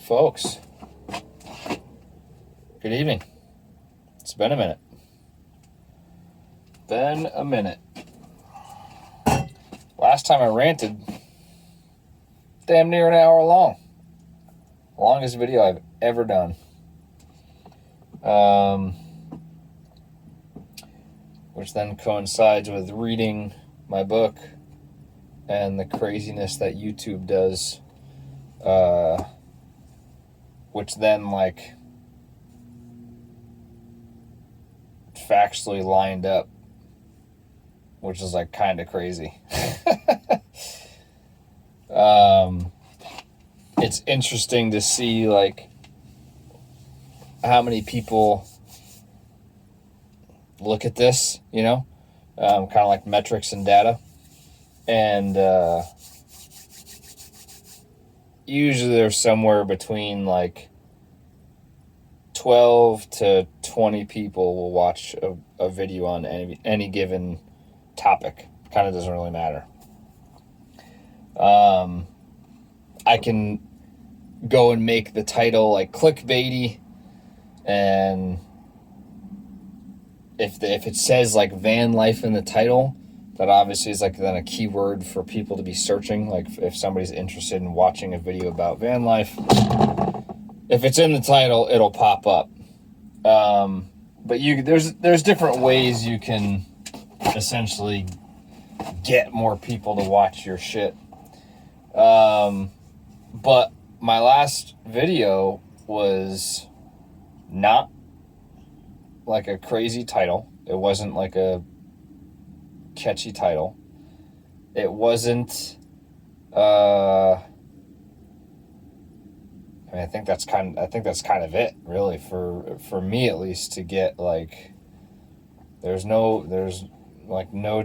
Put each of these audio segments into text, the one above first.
Folks, good evening. It's been a minute. Last time I ranted, damn near an hour long. Longest video I've ever done. Which then coincides with reading my book and the craziness that YouTube does, which then factually lined up, which is kind of crazy. It's interesting to see how many people look at this, kind of like metrics and data. And usually there's somewhere between 12 to 20 people will watch a video on any given topic. Kind of doesn't really matter. I can go and make the title clickbaity, and if it says van life in the title, that obviously is then a keyword for people to be searching. If somebody's interested in watching a video about van life, if it's in the title, it'll pop up. But there's different ways you can essentially get more people to watch your shit. But my last video was not a crazy title. It wasn't a catchy title. It wasn't I think that's kind of it, really, for me at least, to get there's no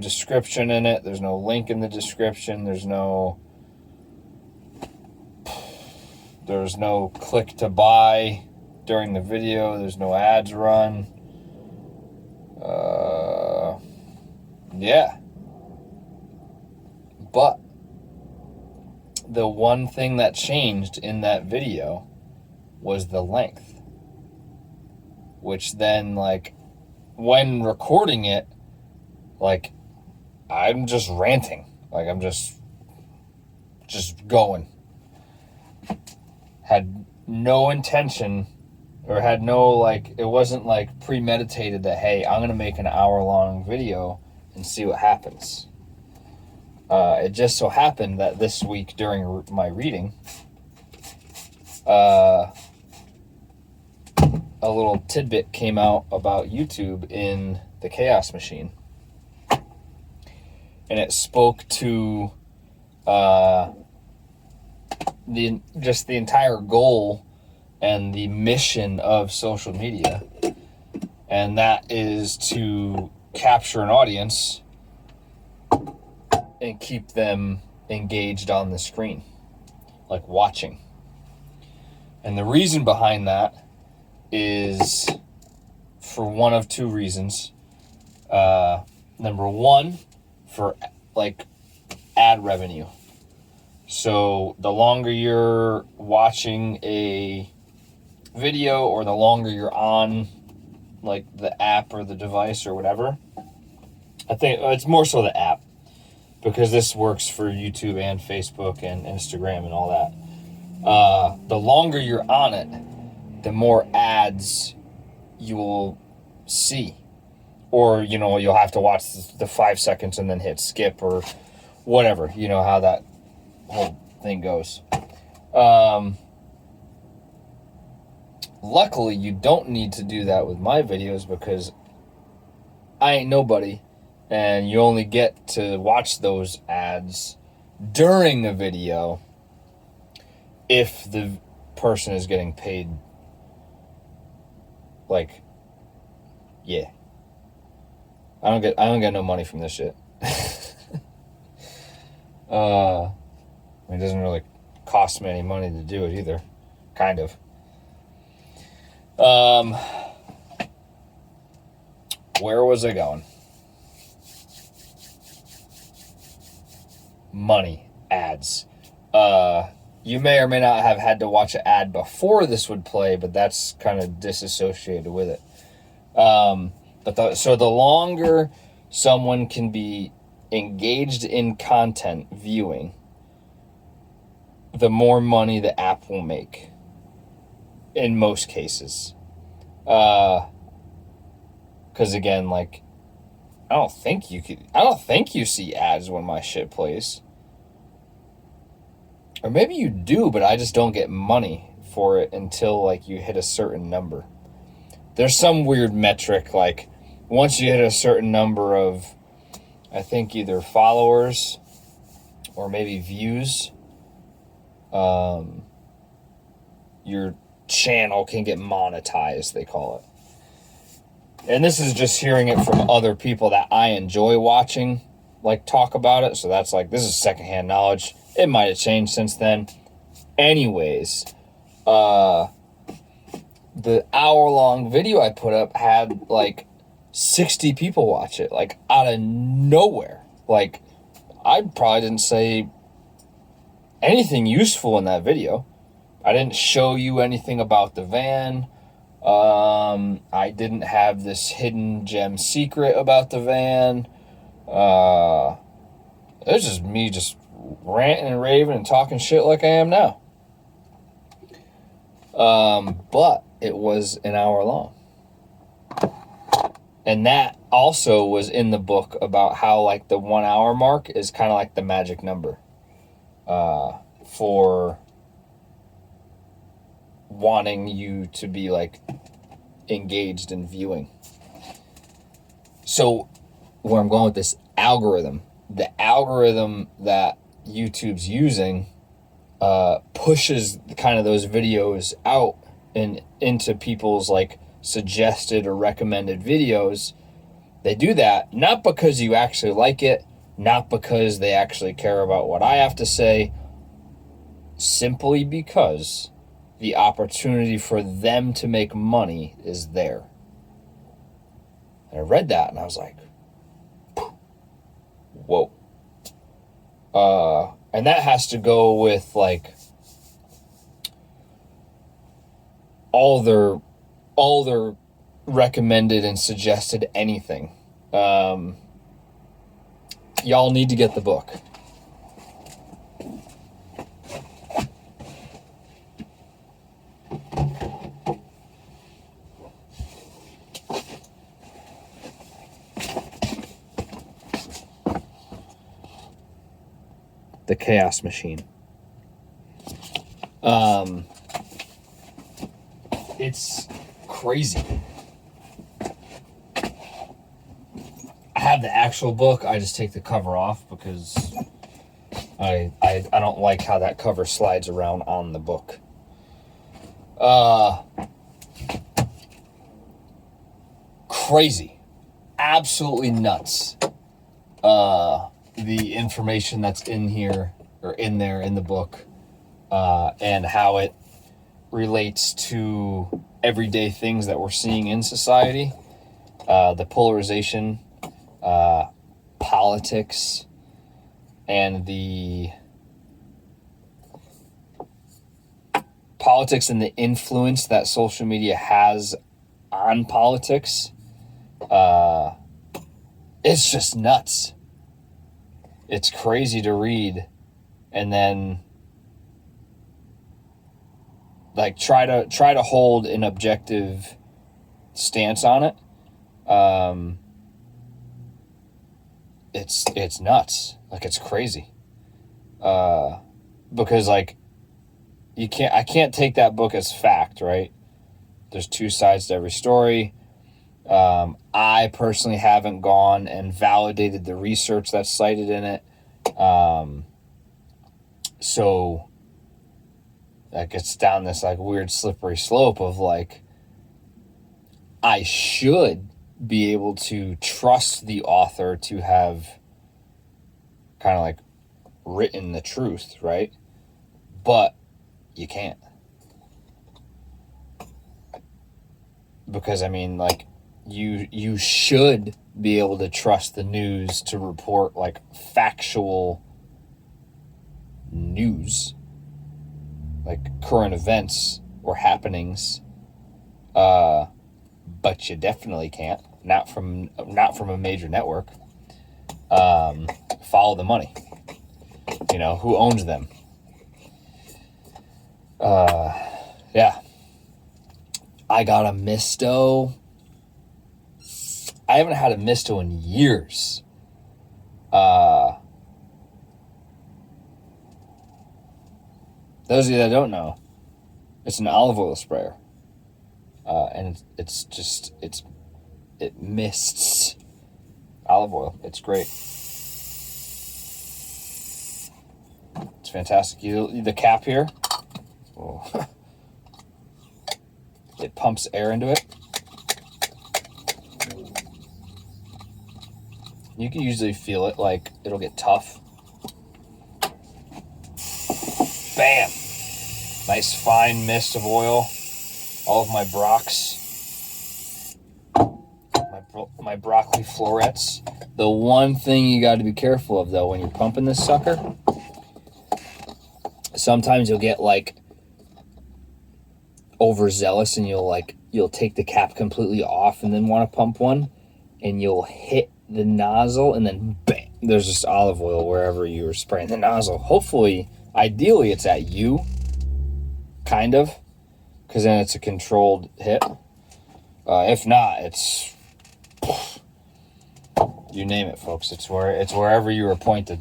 description in it. There's no link in the description. There's no click to buy during the video. There's no ads run. Yeah. But the one thing that changed in that video was the length, which then when recording it, I'm just ranting. I'm just going. Had no intention, or had no, it wasn't premeditated that, hey, I'm going to make an hour-long video and see what happens. It just so happened that this week during my reading, a little tidbit came out about YouTube in the Chaos Machine. And it spoke to the entire goal and the mission of social media. And that is to capture an audience and keep them engaged on the screen, watching. And the reason behind that is for one of two reasons. Number one, for ad revenue. So the longer you're watching a video, or the longer you're on the app or the device or whatever, I think it's more so the app, because this works for YouTube and Facebook and Instagram and all that. The longer you're on it, the more ads you will see. Or, you'll have to watch the 5 seconds and then hit skip or whatever. You know how that whole thing goes. Luckily, you don't need to do that with my videos, because I ain't nobody. And you only get to watch those ads during the video if the person is getting paid. Yeah. I don't get no money from this shit. It doesn't really cost me any money to do it either. Kind of. Where was I going? Money, ads. you may or may not have had to watch an ad before this would play, but that's kind of disassociated with it. So the longer someone can be engaged in content viewing, the more money the app will make in most cases. Because again, like, I don't think you see ads when my shit plays. Or maybe you do, but I just don't get money for it until, like, you hit a certain number. There's some weird metric, like, once you hit a certain number of, I think, either followers or maybe views, your channel can get monetized, they call it. And this is just hearing it from other people that I enjoy watching, like, talk about it. So that's like, this is secondhand knowledge. It might have changed since then. Anyways, the hour-long video I put up had, like, 60 people watch it, like, out of nowhere. Like, I probably didn't say anything useful in that video. I didn't show you anything about the van. I didn't have this hidden gem secret about the van. It was just me just ranting and raving and talking shit like I am now. But it was an hour long. And that also was in the book about how, like, the 1 hour mark is kind of like the magic number for wanting you to be, like, engaged in viewing. So where I'm going with this algorithm, the algorithm that YouTube's using pushes kind of those videos out and into people's, like, suggested or recommended videos. They do that not because you actually like it, not because they actually care about what I have to say, simply because the opportunity for them to make money is there. And I read that and I was like, whoa. And that has to go with, like, all their recommended and suggested anything. Y'all need to get the book. The Chaos Machine. It's crazy. I have the actual book. I just take the cover off because I don't like how that cover slides around on the book. Crazy. Absolutely nuts. The information that's in here, or in there in the book, and how it relates to everyday things that we're seeing in society, the polarization, politics, and the influence that social media has on politics. It's just nuts. It's crazy to read, and then, like, try to hold an objective stance on it. It's nuts. Like, it's crazy. Because, like, I can't take that book as fact, right? There's two sides to every story. I personally haven't gone and validated the research that's cited in it. So that gets down this, like, weird slippery slope of, like, I should be able to trust the author to have kind of, like, written the truth, right? But you can't. Because, I mean, like, you should be able to trust the news to report, like, factual news. like current events or happenings, but you definitely can't. Not from a major network. Follow the money. You know, who owns them? Yeah. I got a misto. I haven't had a misto in years. Those of you that don't know, it's an olive oil sprayer. And it mists olive oil. It's great. It's fantastic. The cap here, oh, it pumps air into it. You can usually feel it, like it'll get tough. Bam! Nice fine mist of oil. All of my brocks. My broccoli florets. The one thing you got to be careful of, though, when you're pumping this sucker, sometimes you'll get like overzealous and you'll take the cap completely off and then want to pump one, and you'll hit the nozzle and then bam, there's just olive oil wherever you were spraying the nozzle. Hopefully, ideally, it's at you, kind of, because then it's a controlled hit. If not, it's you name it, folks. It's wherever you were pointed.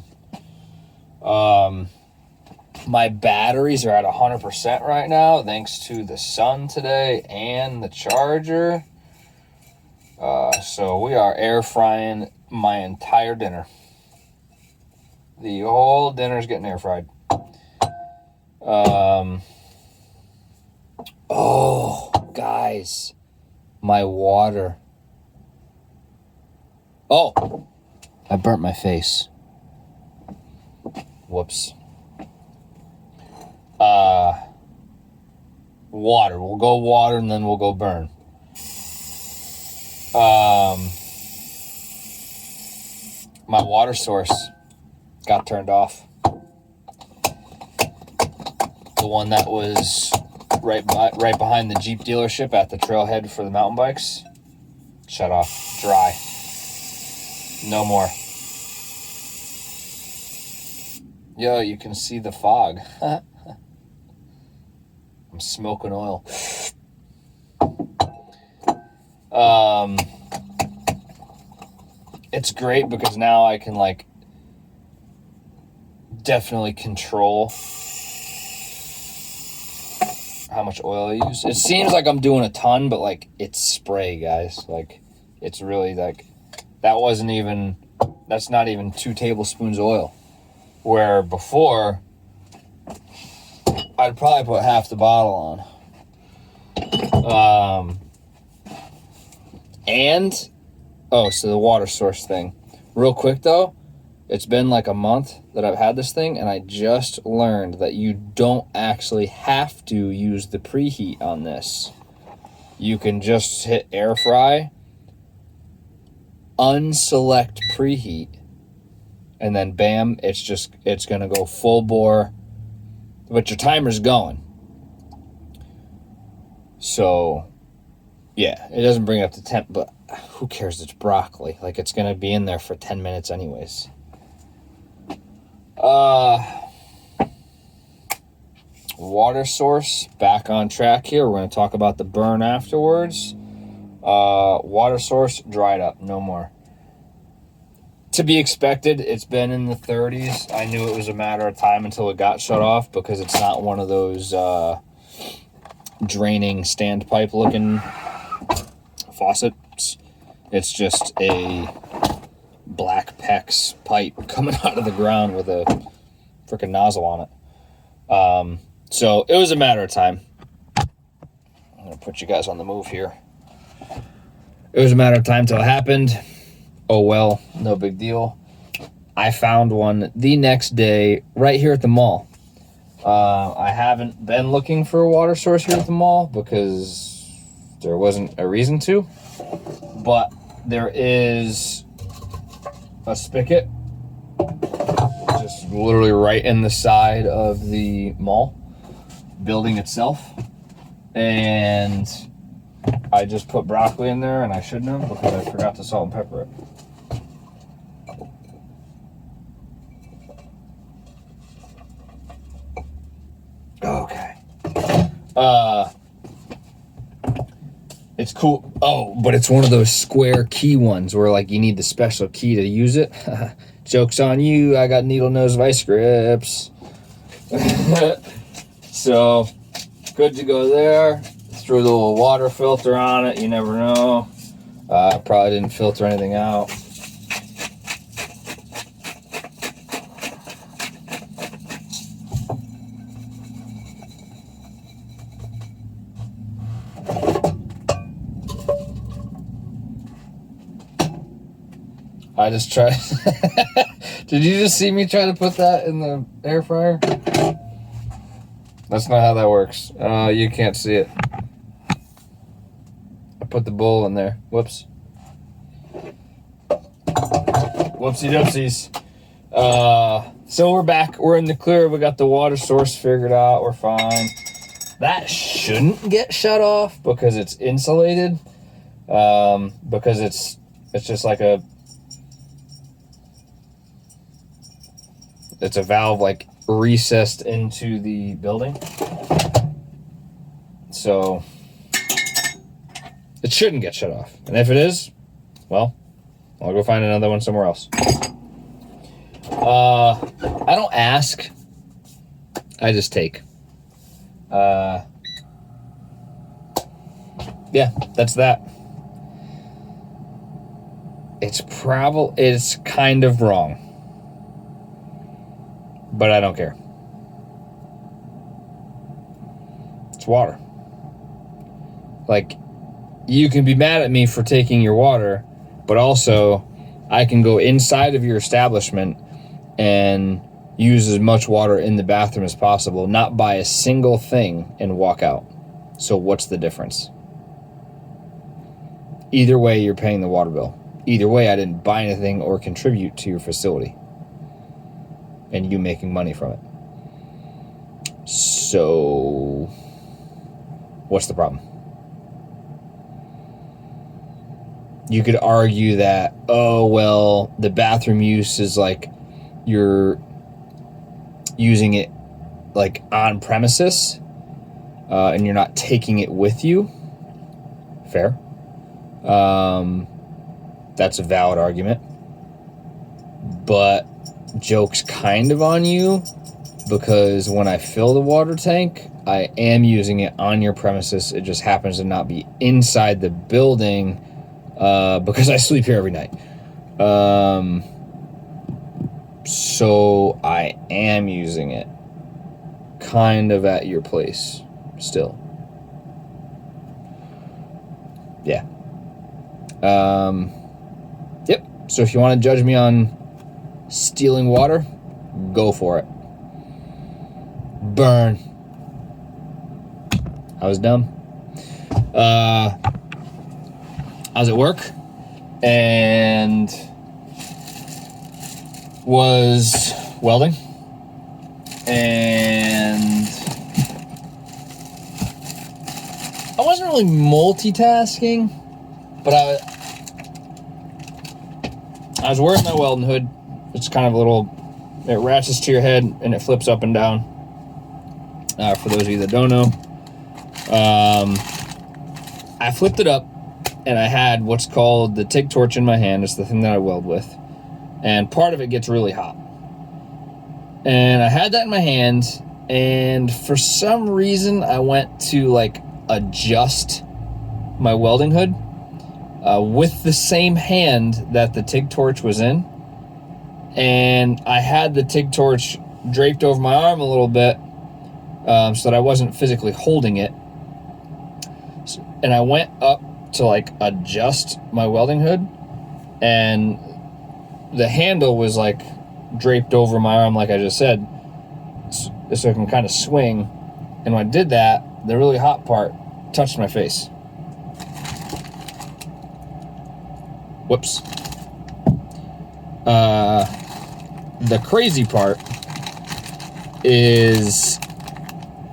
My batteries are at 100% right now, thanks to the sun today and the charger. So we are air frying my entire dinner. The whole dinner's getting air fried. Oh, guys, my water. Oh, I burnt my face. Whoops. Water. We'll go water and then we'll go burn. My water source got turned off. The one that was right behind the Jeep dealership at the trailhead for the mountain bikes. Shut off. Dry. No more. Yo, you can see the fog. I'm smoking oil. It's great because now I can like definitely control how much oil I use. It seems like I'm doing a ton, but like it's spray, guys. Like it's really like that's not even 2 tablespoons oil. Where before I'd probably put half the bottle on. So the water source thing. Real quick though, it's been like a month that I've had this thing, and I just learned that you don't actually have to use the preheat on this. You can just hit air fry, unselect preheat, and then bam, it's gonna go full bore, but your timer's going. So yeah, it doesn't bring it up to temp, but who cares? It's broccoli. Like, it's gonna be in there for 10 minutes anyways. Water source, back on track here. We're gonna talk about the burn afterwards. Water source dried up, no more. To be expected, it's been in the 30s. I knew it was a matter of time until it got shut off, because it's not one of those draining standpipe looking faucets. It's just a black PEX pipe coming out of the ground with a freaking nozzle on it. So it was a matter of time. I'm gonna put you guys on the move here. It was a matter of time till it happened. Oh well, no big deal. I found one the next day right here at the mall. I haven't been looking for a water source here at the mall because there wasn't a reason to, but there is a spigot just literally right in the side of the mall. building itself. And I just put broccoli in there, and I shouldn't have because I forgot to salt and pepper it. Okay. It's cool. Oh, but it's one of those square key ones where like you need the special key to use it. Joke's on you. I got needle nose vice grips. So good to go there. Threw the little water filter on it. You never know. Probably didn't filter anything out. I just tried. Did you just see me try to put that in the air fryer? That's not how that works. You can't see it. I put the bowl in there. Whoops. Whoopsie doopsies. So we're back. We're in the clear. We got the water source figured out. We're fine. That shouldn't get shut off because it's insulated. Because it's just like it's a valve like recessed into the building. So it shouldn't get shut off. And if it is, well, I'll go find another one somewhere else. I don't ask. I just take. Yeah, that's that. It's kind of wrong. But I don't care. It's water. Like, you can be mad at me for taking your water, but also I can go inside of your establishment and use as much water in the bathroom as possible, not buy a single thing and walk out. So what's the difference? Either way, you're paying the water bill. Either way, I didn't buy anything or contribute to your facility. And you making money from it. So, what's the problem? You could argue that, oh, well, the bathroom use is like you're using it like on premises and you're not taking it with you. Fair. That's a valid argument. But joke's kind of on you because when I fill the water tank, I am using it on your premises. It just happens to not be inside the building because I sleep here every night. So I am using it kind of at your place still. Yeah. Yep. So if you want to judge me on stealing water, go for it. Burn. I was dumb. I was at work and was welding, and I wasn't really multitasking, but I was wearing my welding hood. It's kind of a little, it ratchets to your head and it flips up and down. For those of you that don't know, I flipped it up and I had what's called the TIG torch in my hand. It's the thing that I weld with. And part of it gets really hot. And I had that in my hand, and for some reason I went to like adjust my welding hood with the same hand that the TIG torch was in. And I had the TIG torch draped over my arm a little bit so that I wasn't physically holding it. And I went up to like adjust my welding hood, and the handle was like draped over my arm, like I just said, so I can kind of swing. And when I did that, the really hot part touched my face. Whoops. The crazy part is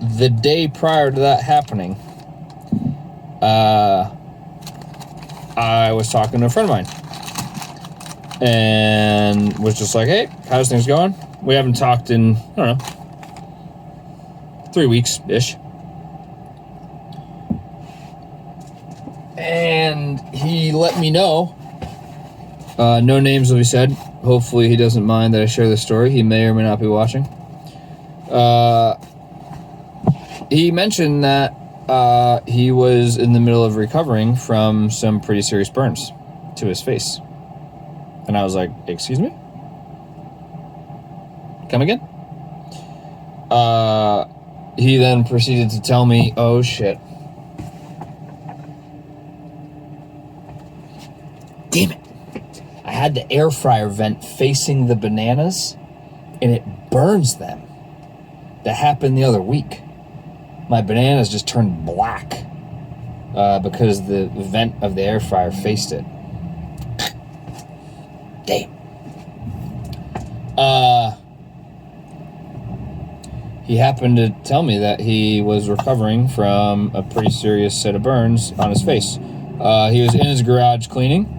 the day prior to that happening, I was talking to a friend of mine and was just like, hey, how's things going? We haven't talked in, I don't know, 3 weeks-ish. And he let me know, no names will be said. Hopefully he doesn't mind that I share this story. He may or may not be watching. He mentioned that he was in the middle of recovering from some pretty serious burns to his face. And I was like, excuse me? Come again? He then proceeded to tell me, oh shit. Damn it. I had the air fryer vent facing the bananas and it burns them. That happened the other week. My bananas just turned black because the vent of the air fryer faced it. Damn. He happened to tell me that he was recovering from a pretty serious set of burns on his face. He was in his garage cleaning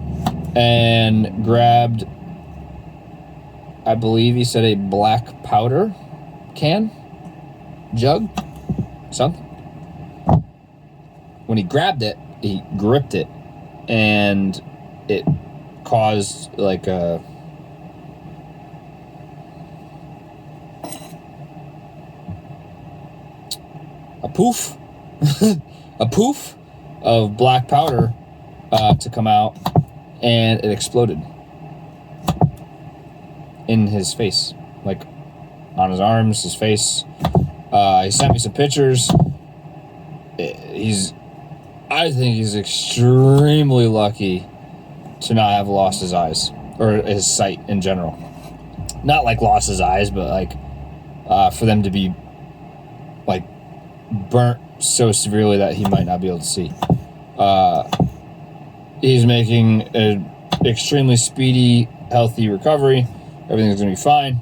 and grabbed, I believe he said, a black powder can, jug, something. When he grabbed it, he gripped it, and it caused like a poof, a poof of black powder to come out, and it exploded in his face, like on his arms, his face. He sent me some pictures. I think he's extremely lucky to not have lost his eyes, or his sight in general. Not like lost his eyes, but like for them to be like burnt so severely that he might not be able to see. He's making an extremely speedy, healthy recovery. Everything's gonna be fine.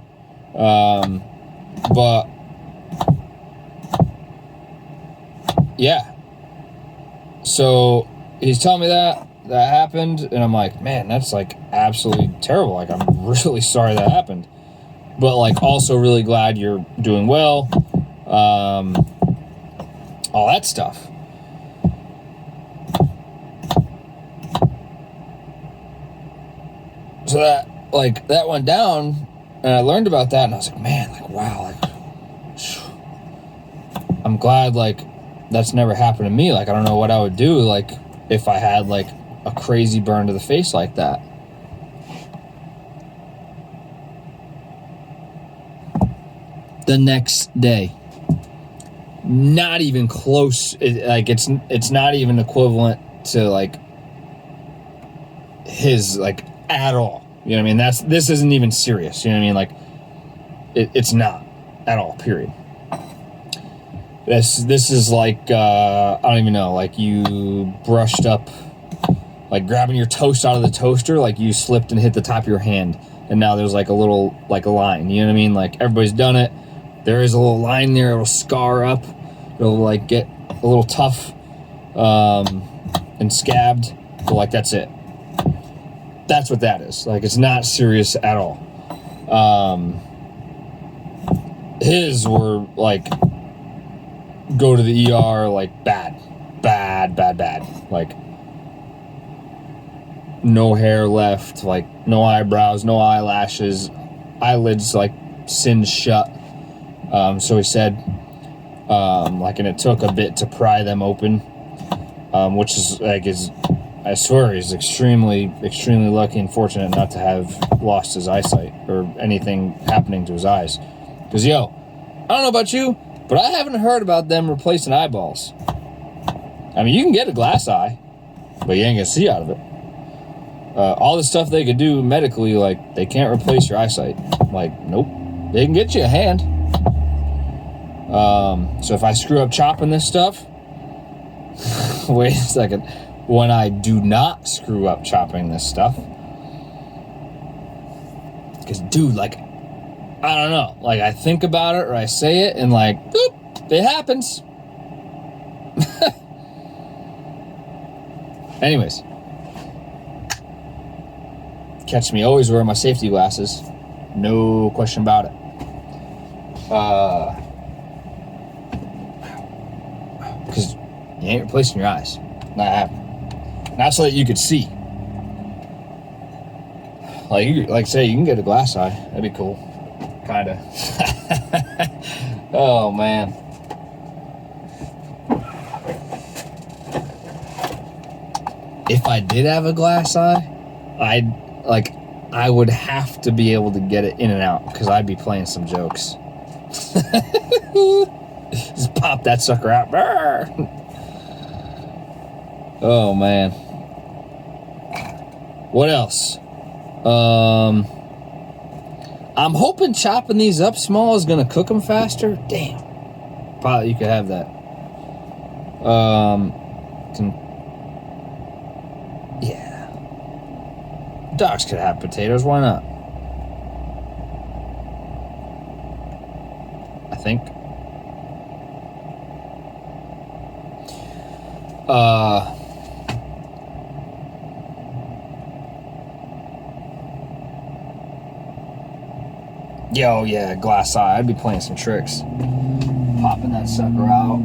But yeah. So he's telling me that happened, and I'm like, man, that's like absolutely terrible. Like, I'm really sorry that happened, but like also really glad you're doing well. All that stuff. So that went down, and I learned about that, and I was like, man, like, wow, like, I'm glad, like, that's never happened to me. Like, I don't know what I would do, like, if I had, like, a crazy burn to the face like that. The next day. Not even close. It's not even equivalent to, like, his, like, at all. You know what I mean? This isn't even serious. You know what I mean? Like, it's not at all, period. This is like, I don't even know, like you brushed up, like grabbing your toast out of the toaster, like you slipped and hit the top of your hand, and now there's like a little, like a line, you know what I mean? Like, everybody's done it. There is a little line there, it'll scar up, it'll like get a little tough and scabbed, but like that's it. That's what that is. Like, it's not serious at all. His were like, go to the ER, like bad. Like, no hair left, like no eyebrows, no eyelashes, eyelids like singed shut. So he said, like, and it took a bit to pry them open, which is like, I swear he's extremely, extremely lucky and fortunate not to have lost his eyesight or anything happening to his eyes. Because, I don't know about you, but I haven't heard about them replacing eyeballs. I mean, you can get a glass eye, but you ain't gonna see out of it. All the stuff they could do medically, like, they can't replace your eyesight. Like, nope. They can get you a hand. So if I screw up chopping this stuff, wait a second. When I do not screw up chopping this stuff, because, dude, like, I don't know, like, I think about it or I say it and like, boop, It happens. Anyways. Catch me always wearing my safety glasses. No question about it. Because you ain't replacing your eyes. Not happening. Not so that you could see. Like say, you can get a glass eye. That'd be cool. Kinda. Oh, man. If I did have a glass eye, I would have to be able to get it in and out, because I'd be playing some jokes. Just pop that sucker out. Brr. Oh, man. What else? I'm hoping chopping these up small is going to cook them faster. Damn. Probably you could have that. Yeah. Dogs could have potatoes. Why not? I think. Yo, yeah, glass eye. I'd be playing some tricks. Popping that sucker out.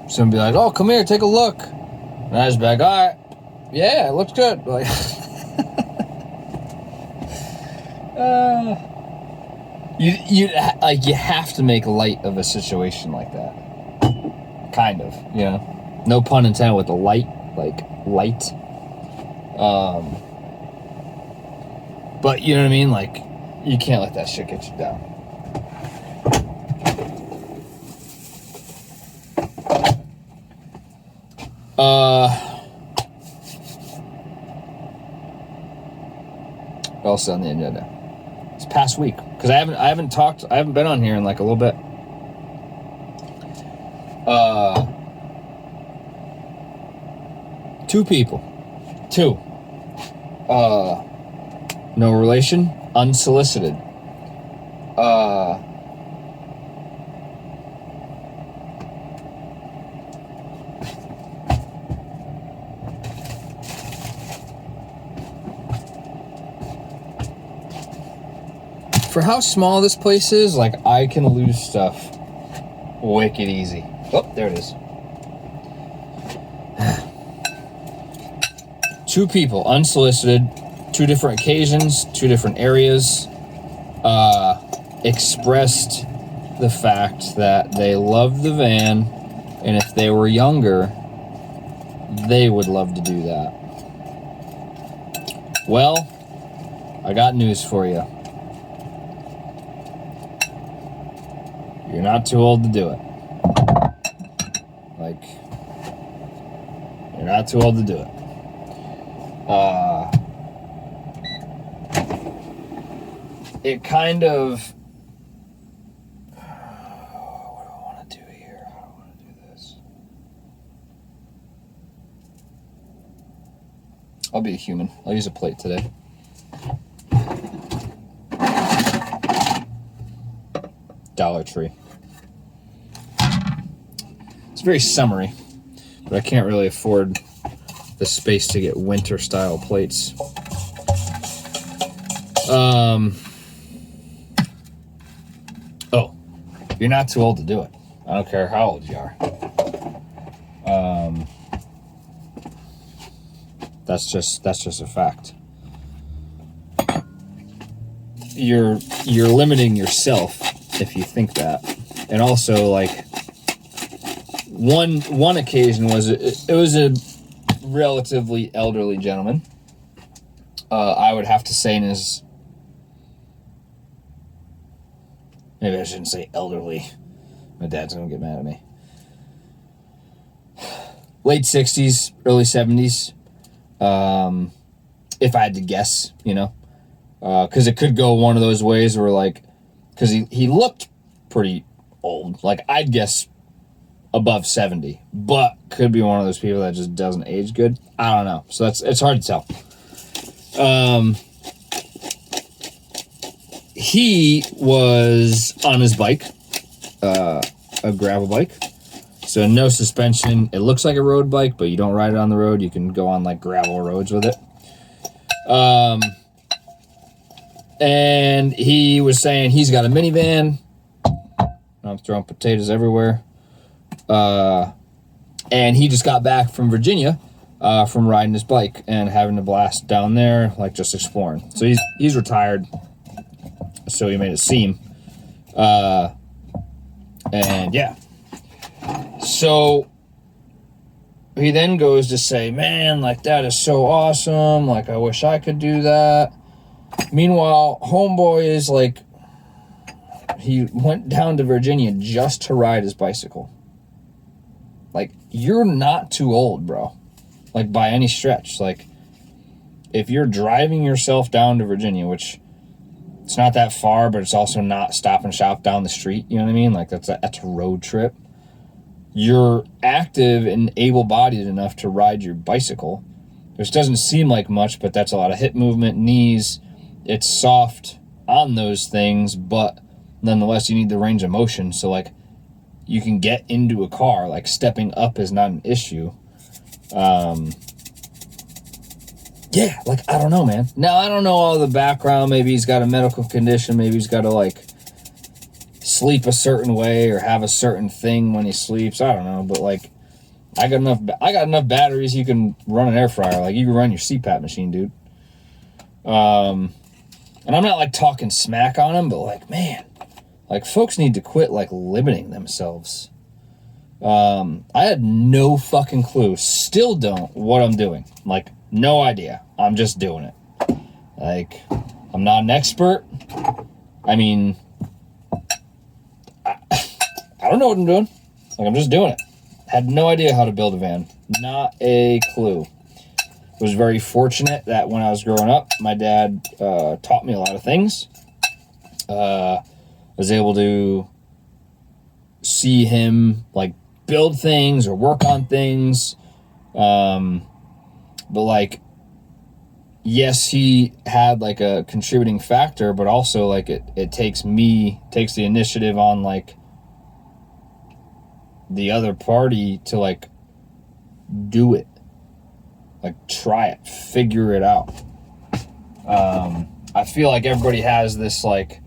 Someone be like, oh, come here, take a look. And I just be like, all right. Yeah, it looks good. Like, you have to make light of a situation like that. Kind of, you know. No pun intended with the light. But you know what I mean? Like, you can't let that shit get you down. What else is on the agenda? It's past week, because I haven't been on here in like a little bit. Two people. No relation, unsolicited. For how small this place is, like, I can lose stuff wicked easy. Oh, there it is. Two people, unsolicited, two different occasions, two different areas, expressed the fact that they love the van, and if they were younger, they would love to do that. Well, I got news for you. You're not too old to do it. Like, you're not too old to do it. It kind of... What do I want to do here? How do I want to do this? I'll be a human. I'll use a plate today. Dollar Tree. It's very summery, but I can't really afford the space to get winter style plates. Oh, you're not too old to do it. I don't care how old you are. That's just a fact. You're limiting yourself if you think that. And also, like, one occasion was it was a relatively elderly gentleman. I would have to say in his... Maybe I shouldn't say elderly. My dad's going to get mad at me. Late 60s, early 70s. If I had to guess, you know. Because it could go one of those ways where, like... Because he looked pretty old. Like, I'd guess above 70. But could be one of those people that just doesn't age good. I don't know. So it's hard to tell. He was on his bike, a gravel bike. So no suspension. It looks like a road bike, but you don't ride it on the road. You can go on like gravel roads with it. And he was saying he's got a minivan. I'm throwing potatoes everywhere. And he just got back from Virginia, from riding his bike and having a blast down there, like just exploring. So he's retired. So he made it seem. And yeah. So he then goes to say, man, like, that is so awesome. Like, I wish I could do that. Meanwhile, homeboy is like, he went down to Virginia just to ride his bicycle. Like, you're not too old, bro. Like, by any stretch. Like, if you're driving yourself down to Virginia, which it's not that far, but it's also not stop and shop down the street, you know what I mean? Like, that's a road trip. You're active and able-bodied enough to ride your bicycle, which doesn't seem like much, but that's a lot of hip movement, knees. It's soft on those things, but nonetheless, you need the range of motion. So, like, you can get into a car. Like, stepping up is not an issue. Yeah, like, I don't know, man. Now, I don't know all the background. Maybe he's got a medical condition. Maybe he's got to, like, sleep a certain way or have a certain thing when he sleeps. I don't know, but like, I got enough batteries. You can run an air fryer. Like, you can run your CPAP machine, dude. And I'm not like talking smack on him, but like, man, like, folks need to quit like limiting themselves. I had no fucking clue, still don't, what I'm doing. Like, no idea. I'm just doing it. Like, I'm not an expert. I mean, I don't know what I'm doing. Like, I'm just doing it. Had no idea how to build a van. Not a clue. Was very fortunate that when I was growing up, my dad taught me a lot of things. Was able to see him, like, build things or work on things. But, like, yes, he had, like, a contributing factor, but also, like, it takes the initiative on, like, the other party to, like, do it. Like, try it. Figure it out. I feel like everybody has this, like,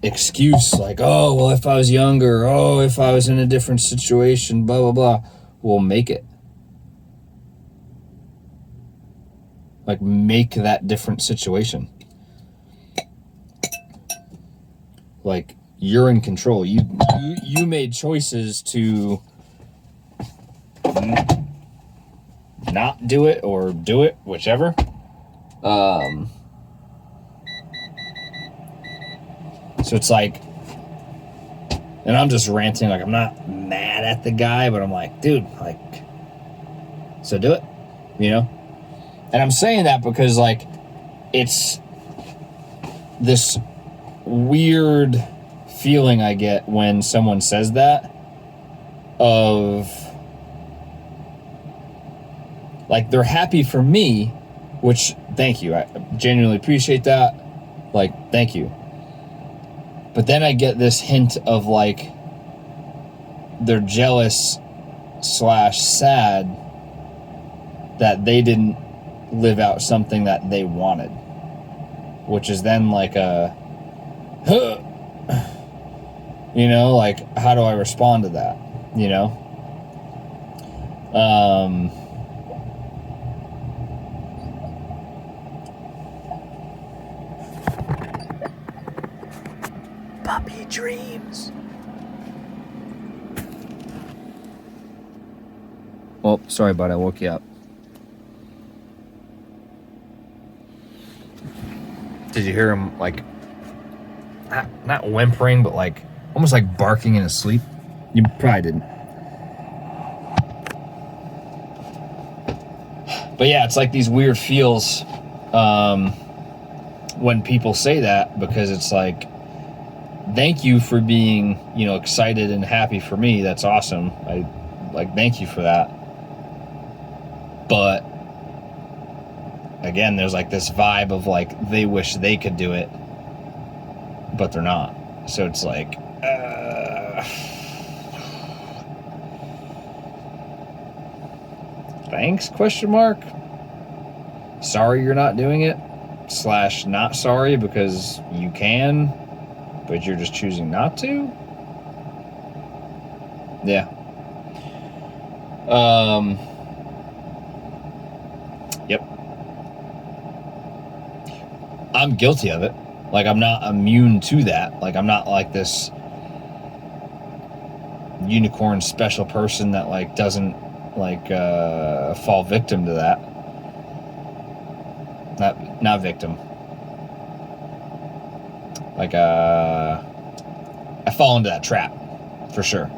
excuse, like, oh, well, if I was younger, oh, if I was in a different situation, blah, blah, blah. Well, make it. Like, make that different situation. Like, you're in control. You made choices to not do it or do it, whichever. So it's like, and I'm just ranting, like, I'm not mad at the guy, but I'm like, dude, like, so do it, you know? And I'm saying that because, like, it's this weird feeling I get when someone says that, of, like, they're happy for me, which, thank you, I genuinely appreciate that, like, thank you. But then I get this hint of, like, they're jealous / sad that they didn't live out something that they wanted, which is then like a, huh, you know, like, how do I respond to that, you know? Puppy dreams. Oh, sorry, bud, I woke you up. Did you hear him, like, not whimpering, but, like, almost like barking in his sleep? You probably didn't. But yeah, it's like these weird feels when people say that, because it's like, thank you for being, you know, excited and happy for me. That's awesome. I, like, thank you for that. But again, there's like this vibe of, like, they wish they could do it, but they're not. So it's like, Thanks, question mark? Sorry you're not doing it, / not sorry because you can, but you're just choosing not to? Yeah. Yep. I'm guilty of it. Like, I'm not immune to that. Like, I'm not like this unicorn special person that, like, doesn't, like, fall victim to that. Not victim. Like, I fall into that trap, for sure.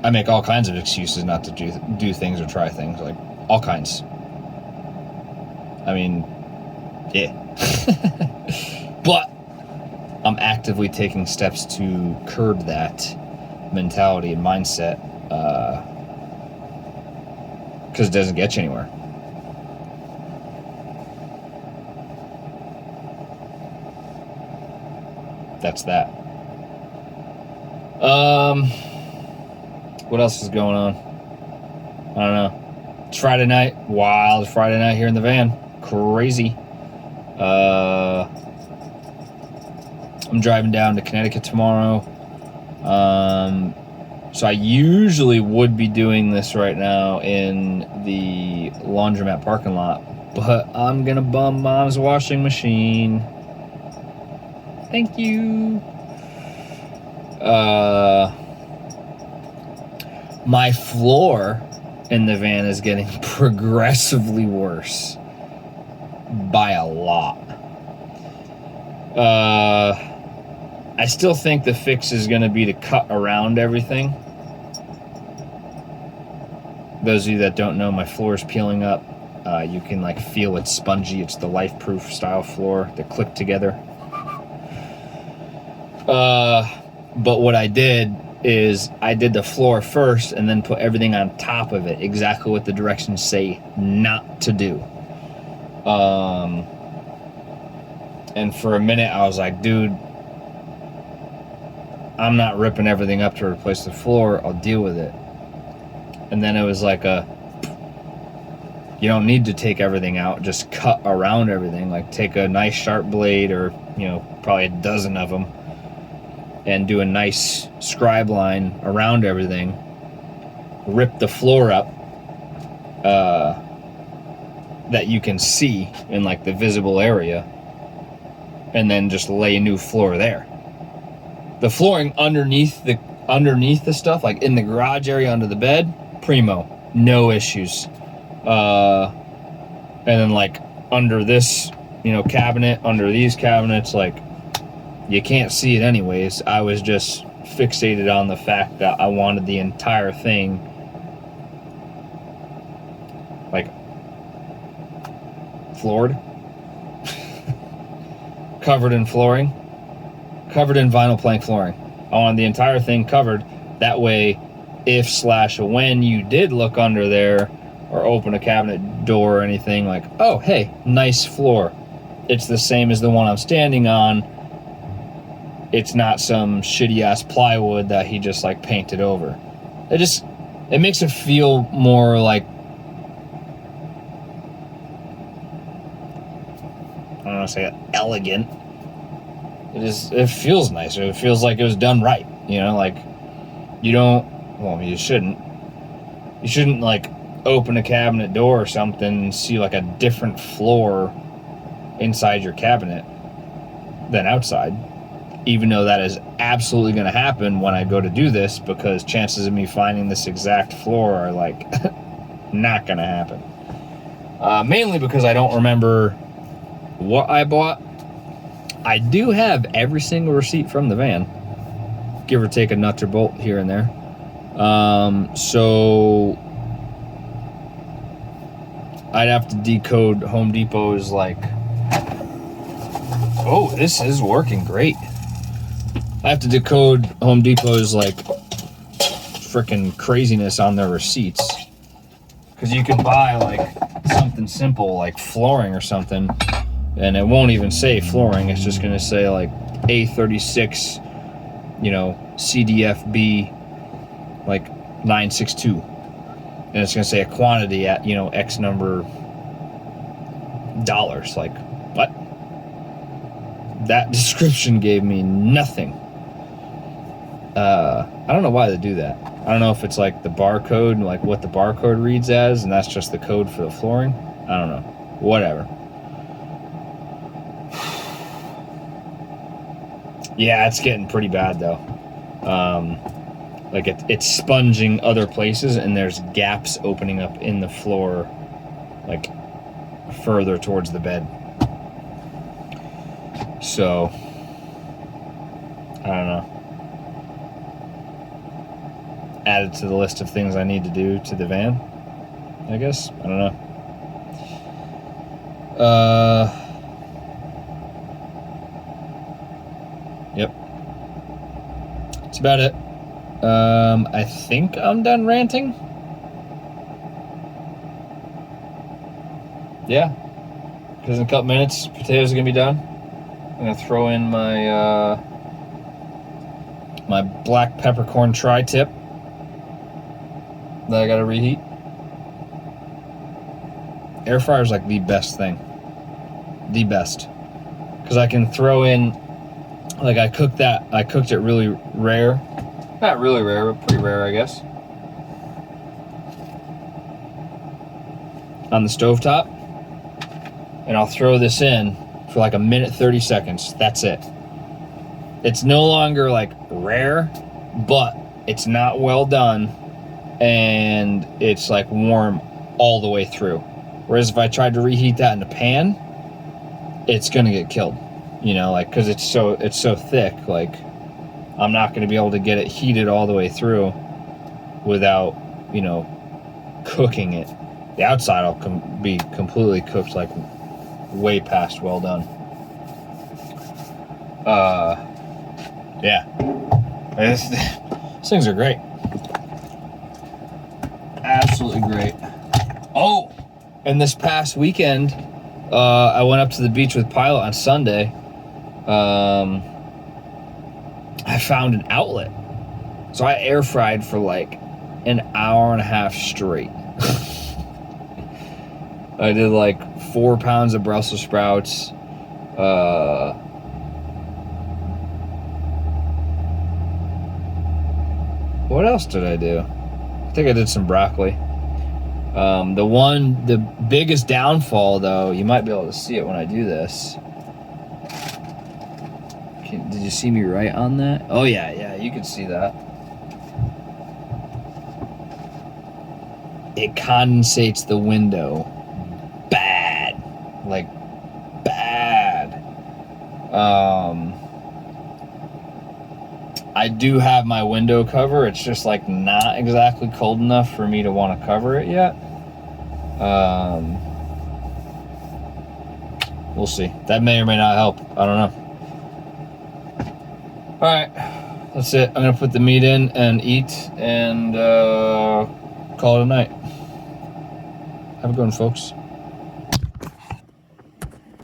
I make all kinds of excuses not to do things or try things, like, all kinds. I mean, yeah. But I'm actively taking steps to curb that mentality and mindset, because it doesn't get you anywhere. That's that. What else is going on? I don't know. It's Friday night. Wild Friday night here in the van. Crazy. I'm driving down to Connecticut tomorrow. So I usually would be doing this right now in the laundromat parking lot, but I'm gonna bum Mom's washing machine. Thank you. My floor in the van is getting progressively worse by a lot. I still think the fix is going to be to cut around everything. Those of you that don't know, my floor is peeling up. You can like feel it's spongy. It's the Life-Proof style floor that click together. But what I did is I did the floor first and then put everything on top of it, exactly what the directions say not to do. And for a minute I was like, dude, I'm not ripping everything up to replace the floor, I'll deal with it. And then it was like you don't need to take everything out, just cut around everything. Like, take a nice sharp blade, or probably a dozen of them, and do a nice scribe line around everything, rip the floor up that you can see in like the visible area, and then just lay a new floor there. The flooring underneath the stuff, like in the garage area under the bed, primo, no issues. And then like under this, cabinet, under these cabinets, like, you can't see it anyways. I was just fixated on the fact that I wanted the entire thing like floored, covered in flooring, covered in vinyl plank flooring. I wanted the entire thing covered. That way, if / when you did look under there or open a cabinet door or anything, like, oh, hey, nice floor. It's the same as the one I'm standing on. It's not some shitty ass plywood that he just like painted over. It makes it feel more like, I don't want to say elegant. It feels nicer. It feels like it was done right. Like, you shouldn't like open a cabinet door or something and see like a different floor inside your cabinet than outside. Even though that is absolutely going to happen when I go to do this, because chances of me finding this exact floor are like not going to happen. Mainly because I don't remember what I bought. I do have every single receipt from the van, give or take a nut or bolt here and there. So I'd have to decode Home Depot's like, oh, this is working great. I have to decode Home Depot's like freaking craziness on their receipts, because you can buy like something simple like flooring or something, and it won't even say flooring. It's just gonna say like A36 CDFB like 962, and it's going to say a quantity at X number dollars. Like, what? That description gave me nothing. I don't know why they do that. I don't know if it's like the barcode, like what the barcode reads as, and that's just the code for the flooring. I don't know. Whatever. Yeah, it's getting pretty bad though. Like it's sponging other places, and there's gaps opening up in the floor, like further towards the bed. So I don't know. Added to the list of things I need to do to the van, I guess. I don't know. Yep. That's about it. I think I'm done ranting. Yeah. Because in a couple minutes, potatoes are gonna be done. I'm gonna throw in my my black peppercorn tri-tip that I gotta reheat. Air fryer is like the best thing. The best. Because I can throw in, like I cooked it really rare. Not really rare, but pretty rare, I guess. On the stovetop. And I'll throw this in for like a minute 30 seconds. That's it. It's no longer like rare, but it's not well done. And it's like warm all the way through. Whereas if I tried to reheat that in a pan, it's gonna get killed, like because it's so thick. Like I'm not gonna be able to get it heated all the way through without cooking it. The outside will be completely cooked, like way past well done. Yeah, these things are great. Absolutely great. Oh, and this past weekend, I went up to the beach with Pilot on Sunday. I found an outlet. So I air fried for like an hour and a half straight. I did like 4 pounds of Brussels sprouts. What else did I do? I think I did some broccoli. The biggest downfall, though, you might be able to see it when I do this. Did you see me right on that? Oh, yeah, you can see that. It condensates the window. Bad. Like, bad. I do have my window cover. It's just, like, not exactly cold enough for me to want to cover it yet. We'll see. That may or may not help. I don't know. Alright. That's it. I'm going to put the meat in and eat and call it a night. Have a good one, folks.